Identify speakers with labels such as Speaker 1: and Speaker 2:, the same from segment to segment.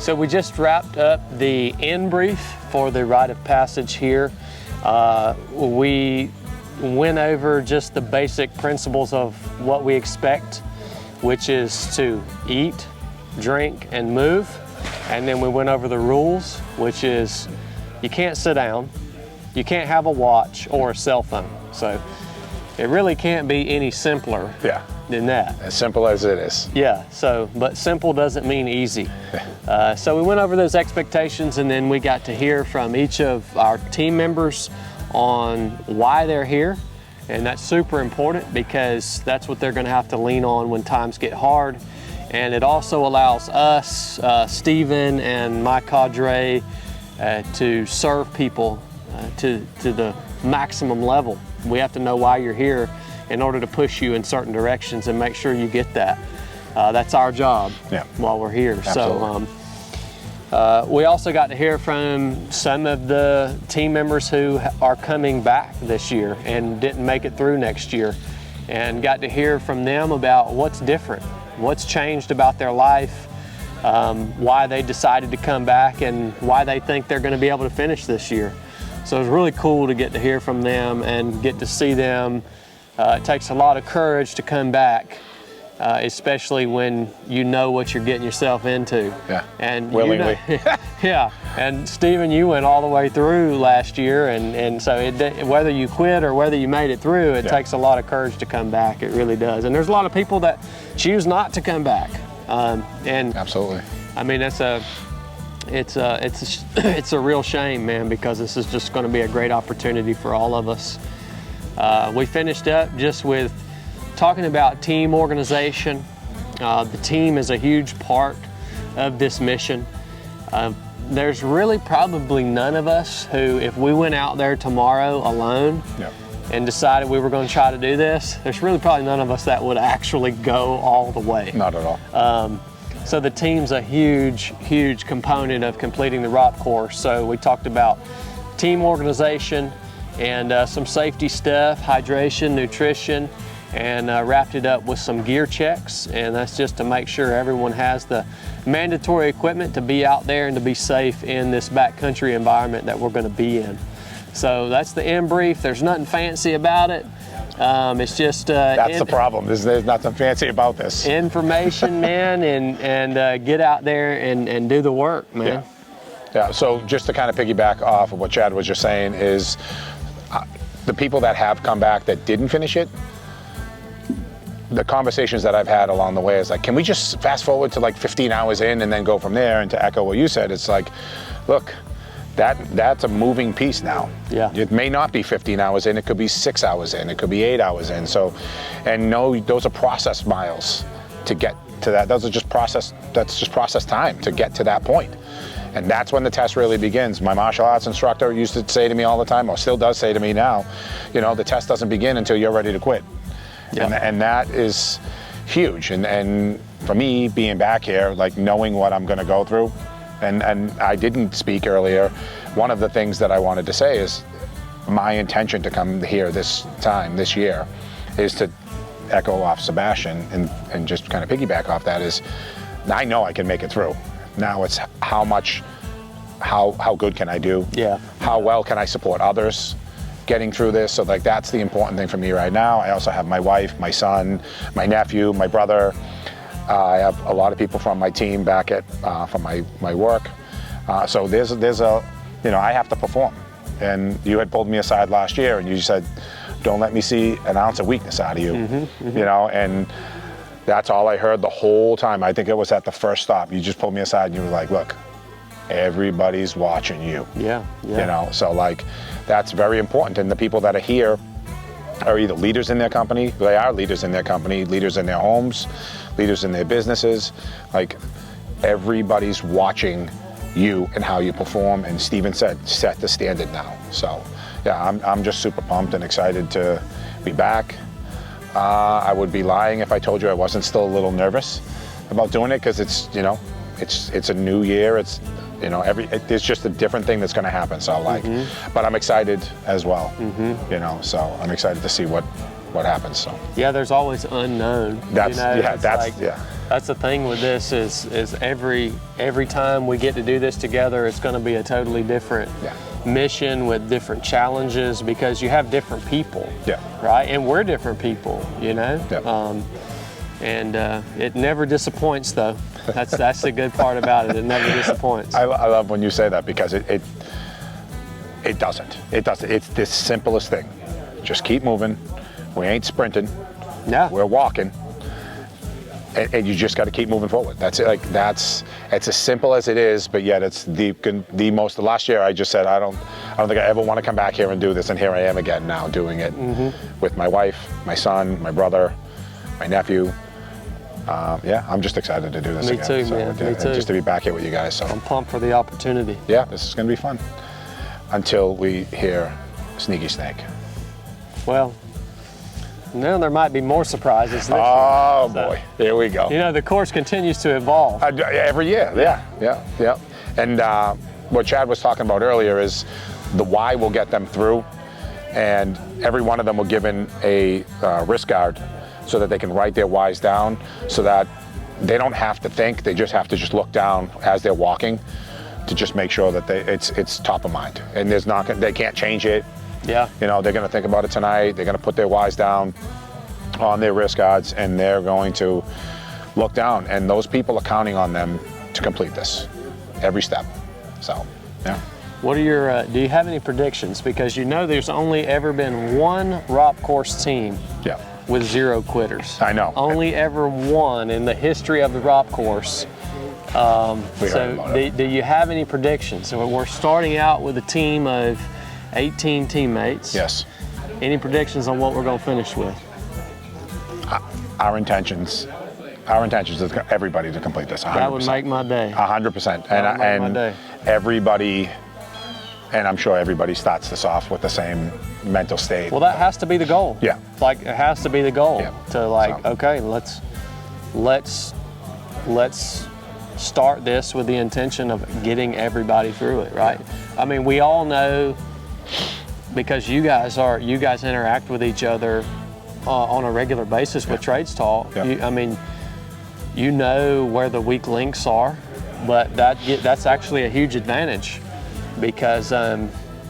Speaker 1: So we just wrapped up the end brief for the Rite of Passage here. We went over just the basic principles of what we expect, which is to eat, drink, and move. And then we went over the rules, which is you can't sit down, you can't have a watch or a cell phone. So it really can't be any simpler than that.
Speaker 2: As simple as it is.
Speaker 1: Yeah, but simple doesn't mean easy. So we went over those expectations, and then we got to hear from each of our team members on why they're here. And that's super important because that's what they're gonna have to lean on when times get hard. And it also allows us, Stephen and my cadre, to serve people to the maximum level. We have to know why you're here in order to push you in certain directions and make sure you get that. That's our job while we're here.
Speaker 2: Absolutely.
Speaker 1: So we also got to hear from some of the team members who are coming back this year and didn't make it through next year, and got to hear from them about what's different, what's changed about their life, why they decided to come back, and why they think they're going to be able to finish this year. So it was really cool to get to hear from them and get to see them. It takes a lot of courage to come back, especially when you know what you're getting yourself into.
Speaker 2: Yeah,
Speaker 1: and
Speaker 2: willingly.
Speaker 1: Yeah, and Stephen, you went all the way through last year, and so whether you quit or whether you made it through, it takes a lot of courage to come back. It really does. And there's a lot of people that choose not to come back. And
Speaker 2: absolutely.
Speaker 1: I mean, it's a real shame, man, because this is just going to be a great opportunity for all of us. We finished up just with talking about team organization. The team is a huge part of this mission. There's really probably none of us who, if we went out there tomorrow alone and decided we were going to try to do this, there's really probably none of us that would actually go all the way.
Speaker 2: Not at all.
Speaker 1: So the team's a huge, huge component of completing the ROP course. So we talked about team organization and some safety stuff, hydration, nutrition, and wrapped it up with some gear checks. And that's just to make sure everyone has the mandatory equipment to be out there and to be safe in this backcountry environment that we're going to be in. So that's the end brief. There's nothing fancy about it. It's just
Speaker 2: that's the problem. There's nothing fancy about this.
Speaker 1: Information, man, and get out there and do the work, man.
Speaker 2: Yeah. So just to kind of piggyback off of what Chad was just saying is, the people that have come back that didn't finish it, the conversations that I've had along the way is like, can we just fast forward to like 15 hours in and then go from there? And to echo what you said, it's like, look, that's a moving piece now.
Speaker 1: Yeah.
Speaker 2: It may not be 15 hours in, it could be 6 hours in, it could be 8 hours in. So, and no, those are process miles to get to that. Those are just process time to get to that point. And that's when the test really begins. My martial arts instructor used to say to me all the time, or still does say to me now, you know, the test doesn't begin until you're ready to quit. Yeah. And that is huge. And for me, being back here, like knowing what I'm gonna go through, and I didn't speak earlier, one of the things that I wanted to say is my intention to come here this year, is to echo off Sebastian and just kind of piggyback off that is, I know I can make it through. Now it's how good can I do? Yeah. How well can I support others getting through this? So like that's the important thing for me right now. I also have my wife, my son, my nephew, my brother. I have a lot of people from my team back at from my work. So there's a, you know, I have to perform. And you had pulled me aside last year and you said, don't let me see an ounce of weakness out of you. You know, and that's all I heard the whole time. I think it was at the first stop. You just pulled me aside and you were like, look, everybody's watching you. Yeah. You know, so like, that's very important. And the people that are here are either leaders in their company, they are leaders in their company, leaders in their homes, leaders in their businesses. Like, everybody's watching you and how you perform. And Stephen said, set the standard now. So yeah, I'm just super pumped and excited to be back. I would be lying if I told you I wasn't still a little nervous about doing it, because it's, you know, it's a new year. It's, you know, there's just a different thing that's going to happen. So like, but I'm excited as well. You know, so I'm excited to see what what happens. So
Speaker 1: yeah, there's always unknown.
Speaker 2: that's
Speaker 1: It's that's the thing with this is every time we get to do this together, it's going to be a totally different mission with different challenges because you have different people, right? And we're different people, you know. And it never disappoints, though. That's the good part about it. It never disappoints.
Speaker 2: I love when you say that because it doesn't. It doesn't. It's the simplest thing. Just keep moving. We ain't sprinting.
Speaker 1: Yeah.
Speaker 2: We're walking. And you just got to keep moving forward. That's it. Like it's as simple as it is, but yet it's the most. Last year I just said I don't think I ever want to come back here and do this, and here I am again now doing it with my wife, my son, my brother, my nephew. I'm just excited to do this again.
Speaker 1: Me too, man. Me too.
Speaker 2: Just to be back here with you guys. So
Speaker 1: I'm pumped for the opportunity.
Speaker 2: Yeah, this is going to be fun. Until we hear Sneaky Snake.
Speaker 1: Well, now there might be more surprises this year.
Speaker 2: Oh boy, here we go.
Speaker 1: You know, the course continues to evolve.
Speaker 2: Every year, yeah. And what Chad was talking about earlier is the why will get them through, and every one of them will given a wrist guard so that they can write their whys down, so that they don't have to think, they just have to just look down as they're walking to just make sure that it's top of mind. And they can't change it.
Speaker 1: Yeah.
Speaker 2: You know, they're going to think about it tonight. They're going to put their whys down on their wrist guards, and they're going to look down. And those people are counting on them to complete this every step. So, yeah.
Speaker 1: What are your? Do you have any predictions? Because you know, there's only ever been one ROP course team. With 0 quitters.
Speaker 2: I know.
Speaker 1: Only ever one in the history of the ROP course. Do you have any predictions? So we're starting out with a team of 18 teammates.
Speaker 2: Yes.
Speaker 1: Any predictions on what we're going to finish with?
Speaker 2: Our intentions is everybody to complete this. 100%.
Speaker 1: That would make my day.
Speaker 2: 100%.
Speaker 1: And
Speaker 2: everybody, and I'm sure everybody starts this off with the same mental state.
Speaker 1: Well, that has to be the goal.
Speaker 2: Yeah.
Speaker 1: Like it has to be the goal to okay, let's start this with the intention of getting everybody through it, right? I mean, we all know, because you guys interact with each other on a regular basis with Trades Talk. You know where the weak links are, but that's actually a huge advantage because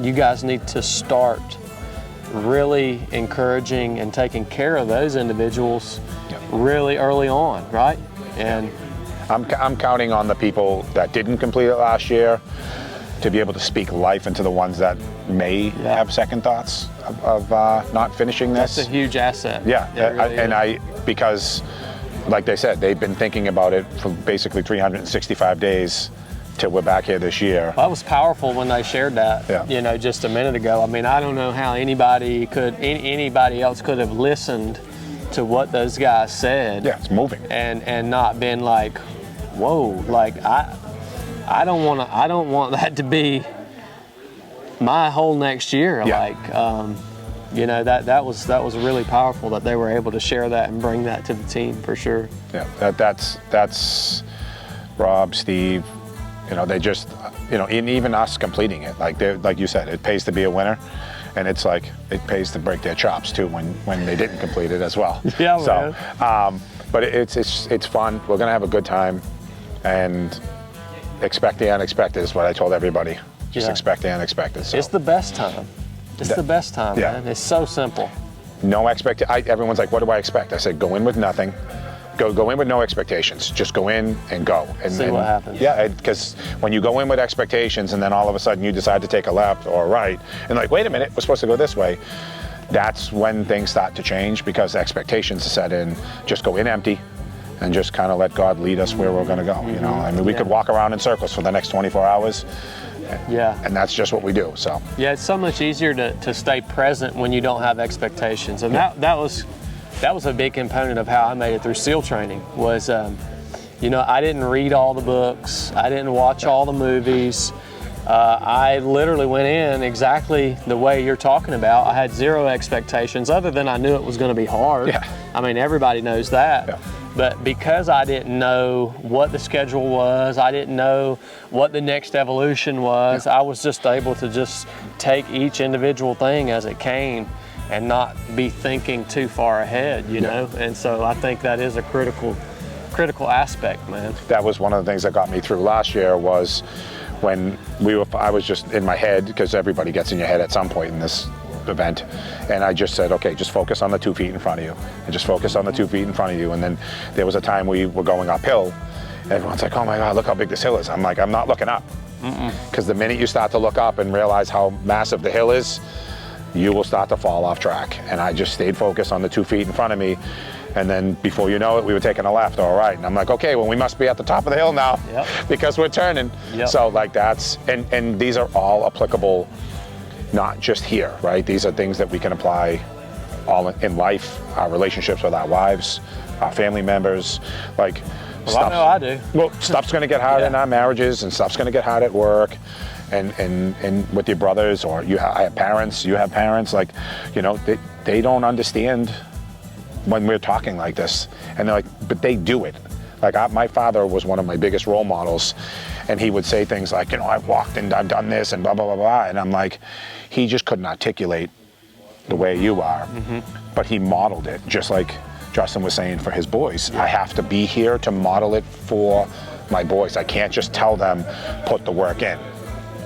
Speaker 1: you guys need to start really encouraging and taking care of those individuals really early on, right? And
Speaker 2: I'm counting on the people that didn't complete it last year to be able to speak life into the ones that may have second thoughts of not finishing this.
Speaker 1: That's a huge asset.
Speaker 2: Because like they said, they've been thinking about it for basically 365 days till we're back here this year.
Speaker 1: Well, that was powerful when they shared that, you know, just a minute ago. I mean, I don't know how anybody else could have listened to what those guys said.
Speaker 2: Yeah, it's moving.
Speaker 1: And not been like, whoa, like I don't want that to be my whole next year. Like, you know, that was really powerful that they were able to share that and bring that to the team for sure.
Speaker 2: Yeah, that's Rob, Steve. You know, they just, you know, even us completing it, like you said, it pays to be a winner, and it's like it pays to break their chops too when they didn't complete it as well.
Speaker 1: Yeah,
Speaker 2: so, but it's fun. We're gonna have a good time, and expect the unexpected is what I told everybody. Just expect the unexpected. So.
Speaker 1: It's the best time. It's the best time, man. It's so simple.
Speaker 2: No everyone's like, what do I expect? I said, go in with nothing. Go in with no expectations. Just go in and go. And
Speaker 1: see what happens.
Speaker 2: Yeah, because when you go in with expectations and then all of a sudden you decide to take a left or a right, and like, wait a minute, we're supposed to go this way, that's when things start to change because expectations are set in. Just go in empty and just kind of let God lead us where we're going to go. You know, I mean, we could walk around in circles for the next 24 hours. And that's just what we do. So
Speaker 1: yeah, it's so much easier to stay present when you don't have expectations, and that was a big component of how I made it through SEAL training. Was you know, I didn't read all the books, I didn't watch all the movies. I literally went in exactly the way you're talking about. I had 0 expectations, other than I knew it was going to be hard. I mean, everybody knows that. But because I didn't know what the schedule was, I didn't know what the next evolution was, I was just able to just take each individual thing as it came and not be thinking too far ahead, you know? And so I think that is a critical aspect, man.
Speaker 2: That was one of the things that got me through last year was when I was just in my head, because everybody gets in your head at some point in this event, and I just said, okay, just focus on the 2 feet in front of you, and just focus on the 2 feet in front of you. And then there was a time we were going uphill, and everyone's like, oh my God, look how big this hill is. I'm like, I'm not looking up. Because the minute you start to look up and realize how massive the hill is, you will start to fall off track. And I just stayed focused on the 2 feet in front of me. And then before you know it, we were taking a left or a right. And I'm like, okay, well, we must be at the top of the hill now because we're turning. So like that's, and these are all applicable, not just here, right? These are things that we can apply all in life, our relationships with our wives, our family members, like,
Speaker 1: well, I know I do.
Speaker 2: Well, stuff's going to get hard in our marriages, and stuff's going to get hard at work, and with your brothers, or I have parents, you have parents. Like, you know, they don't understand when we're talking like this, and they're like, but they do it. Like my father was one of my biggest role models, and he would say things like, you know, I've walked and I've done this and blah blah blah blah, and I'm like, he just couldn't articulate the way you are, but he modeled it just like Justin was saying for his boys. I have to be here to model it for my boys. I can't just tell them, put the work in.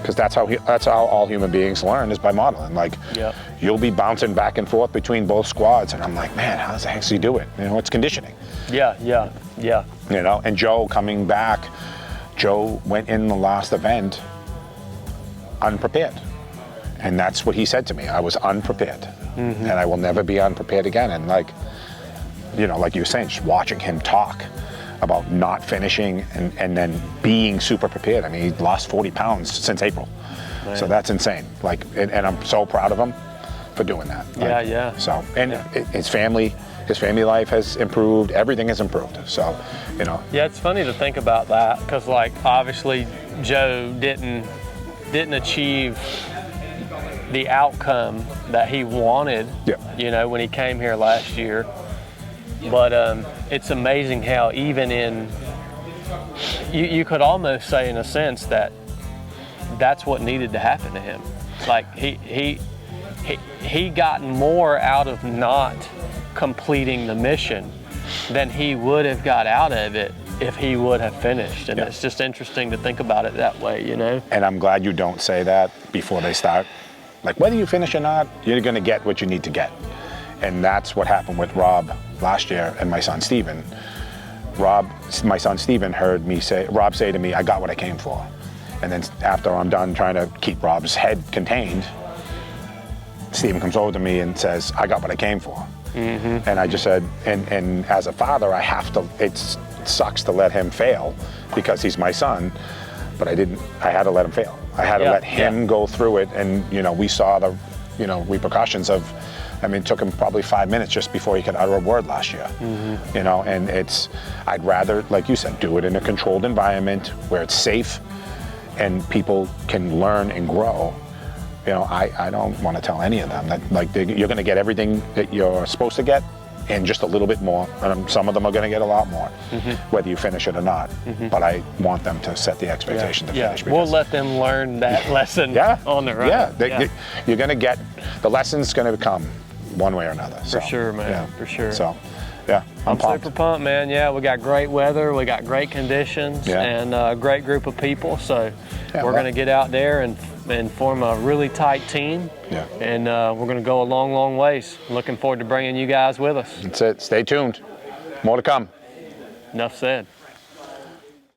Speaker 2: Because that's how all human beings learn, is by modeling. Like, you'll be bouncing back and forth between both squads, and I'm like, man, how does the heck does he do it? You know, it's conditioning.
Speaker 1: Yeah.
Speaker 2: You know, and Joe coming back, Joe went in the last event unprepared. And that's what he said to me. I was unprepared. And I will never be unprepared again. And like, you know, like you were saying, just watching him talk about not finishing and then being super prepared. I mean, he lost 40 pounds since April. Man. So that's insane. Like, and I'm so proud of him for doing that. Like, So, and his family life has improved. Everything has improved. So, you know.
Speaker 1: Yeah, it's funny to think about that, because like obviously Joe didn't achieve the outcome that he wanted, you know, when he came here last year. But it's amazing how even in, you could almost say in a sense that that's what needed to happen to him. Like he got more out of not completing the mission than he would have got out of it if he would have finished. And it's just interesting to think about it that way, you know?
Speaker 2: And I'm glad you don't say that before they start. Like, whether you finish or not, you're gonna get what you need to get. And that's what happened with Rob last year and my son Steven. My son Steven heard Rob say to me, I got what I came for. And then after I'm done trying to keep Rob's head contained, Steven comes over to me and says, I got what I came for. And I just said, and as a father, I have to, it sucks to let him fail because he's my son, but I had to let him fail. I had to let him go through it, and, you know, we saw the, you know, repercussions of, I mean, it took him probably 5 minutes just before he could utter a word last year. You know, and I'd rather, like you said, do it in a controlled environment where it's safe and people can learn and grow. You know, I don't want to tell any of them that, like, you're going to get everything that you're supposed to get and just a little bit more. And some of them are going to get a lot more, whether you finish it or not. But I want them to set the expectation to finish.
Speaker 1: We'll let them learn that lesson on their own.
Speaker 2: You're going to get, the lesson's going to come one way or another.
Speaker 1: For sure, man, for sure.
Speaker 2: So, yeah,
Speaker 1: I'm super pumped, man. Yeah, we got great weather, we got great conditions, and a great group of people. So we're going to get out there and form a really tight team. And we're going to go a long, long ways. Looking forward to bringing you guys with us.
Speaker 2: That's it. Stay tuned. More to come.
Speaker 1: Enough said.